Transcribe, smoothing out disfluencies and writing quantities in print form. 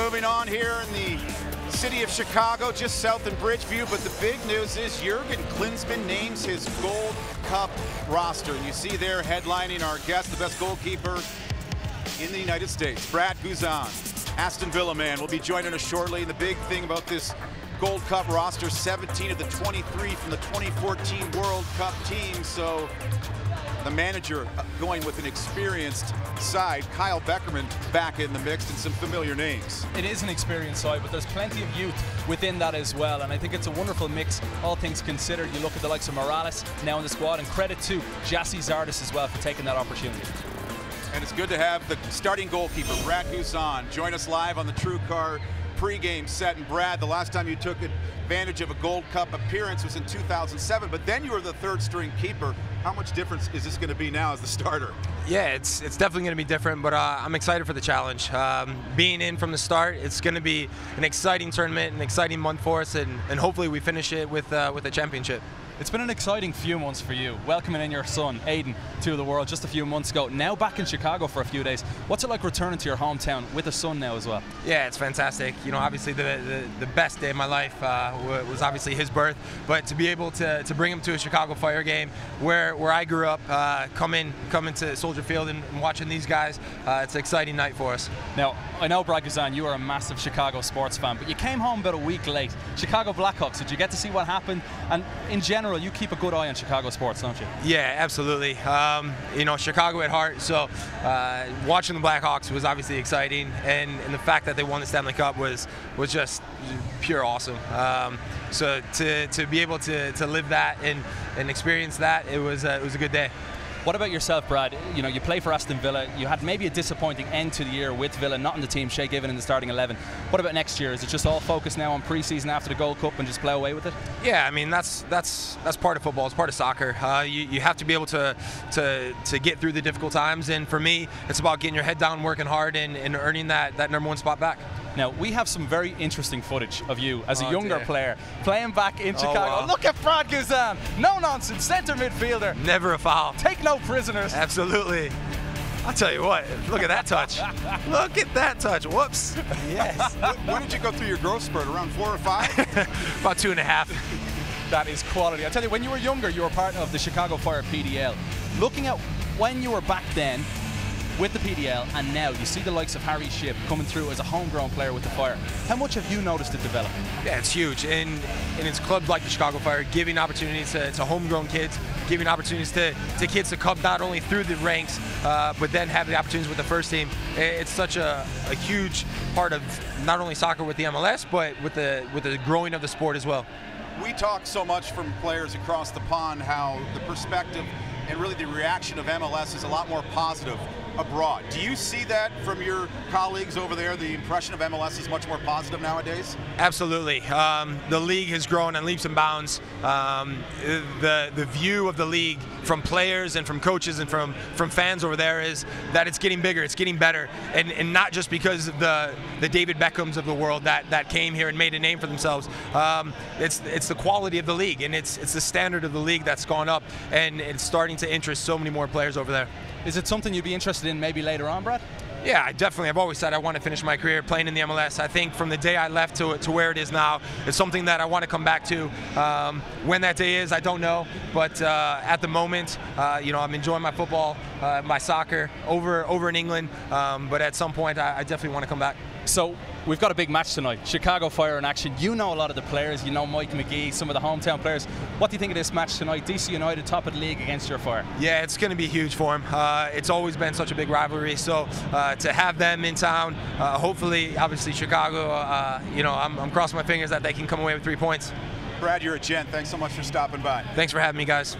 moving on here in the city of Chicago, just south in Bridgeview. But the big news is Jurgen Klinsmann names his Gold Cup roster. And you see there headlining our guest, the best goalkeeper in the United States, Brad Guzan, Aston Villa man, will be joining us shortly. And the big thing about this Gold Cup roster, 17 of the 23 from the 2014 World Cup team. So the manager going with an experienced side, Kyle Beckerman back in the mix, and some familiar names. It is an experienced side, but there's plenty of youth within that as well, and I think it's a wonderful mix, all things considered. You look at the likes of Morales now in the squad, and credit to Jassy Zardes as well for taking that opportunity. And it's good to have the starting goalkeeper, Brad Guzan, join us live on the TrueCar pregame set. And Brad, the last time you took advantage of a Gold Cup appearance was in 2007, but then you were the third string keeper. How much difference is this going to be now as the starter? Yeah, it's definitely going to be different, but I'm excited for the challenge. Being in from the start, it's going to be an exciting tournament, an exciting month for us, and hopefully we finish it with a championship. It's been an exciting few months for you, welcoming in your son, Egan, to the world just a few months ago. Now back in Chicago for a few days. What's it like returning to your hometown with a son now as well? Yeah, it's fantastic. You know, obviously the best day of my life was obviously his birth, but to be able to bring him to a Chicago Fire game where I grew up, coming to Soldier Field and watching these guys, it's an exciting night for us. Now, I know, Brad Guzan, you are a massive Chicago sports fan, but you came home about a week late. Chicago Blackhawks, did you get to see what happened? And in general, you keep a good eye on Chicago sports, don't you? Yeah, absolutely. You know, Chicago at heart, so watching the Blackhawks was obviously exciting, and the fact that they won the Stanley Cup was just pure awesome. So to be able to live that and experience that, it was a good day. What about yourself, Brad? You know, you play for Aston Villa. You had maybe a disappointing end to the year with Villa, not in the team, Shea Given in the starting 11. What about next year? Is it just all focused now on pre-season after the Gold Cup and just play away with it? Yeah, I mean, that's part of football. It's part of soccer. You have to be able to get through the difficult times, and for me, it's about getting your head down, working hard, and earning that #1 spot back. Now, we have some very interesting footage of you as a younger player playing back in Chicago. Wow. Look at Brad Guzan, no nonsense, center midfielder. Never a foul. Take no prisoners. Absolutely. I'll tell you what, look at that touch. Look at that touch, whoops. Yes. When did you go through your growth spurt, around 4 or 5? About 2.5. That is quality. I tell you, when you were younger, you were part of the Chicago Fire PDL. Looking at when you were back then, with the PDL, and now you see the likes of Harry Shipp coming through as a homegrown player with the Fire. How much have you noticed it develop? Yeah, it's huge, and it's clubs like the Chicago Fire giving opportunities to homegrown kids, giving opportunities to kids to come not only through the ranks, but then have the opportunities with the first team. It's such a huge part of not only soccer with the MLS, but with the growing of the sport as well. We talk so much from players across the pond how the perspective and really the reaction of MLS is a lot more positive abroad. Do you see that from your colleagues over there? The impression of MLS is much more positive nowadays? Absolutely. The league has grown in leaps and bounds. The view of the league from players and from coaches and from fans over there is that it's getting bigger, it's getting better, and not just because of the David Beckhams of the world that came here and made a name for themselves. It's the quality of the league, and it's the standard of the league that's gone up, and it's starting to interest so many more players over there. Is it something you'd be interested in maybe later on, Brad? Yeah, I've always said I want to finish my career playing in the MLS. I think from the day I left to where it is now, it's something that I want to come back to. When that day is, I don't know, but at the moment, you know, I'm enjoying my football, my soccer over in England, but at some point I definitely want to come back. So we've got a big match tonight, Chicago Fire in action. You know a lot of the players, you know Mike McGee, some of the hometown players. What do you think of this match tonight? DC United top of the league against your Fire. Yeah, it's going to be huge for them. It's always been such a big rivalry, so to have them in town, hopefully, obviously Chicago, you know, I'm crossing my fingers that they can come away with 3 points. Brad, you're a gent. Thanks so much for stopping by. Thanks for having me, guys.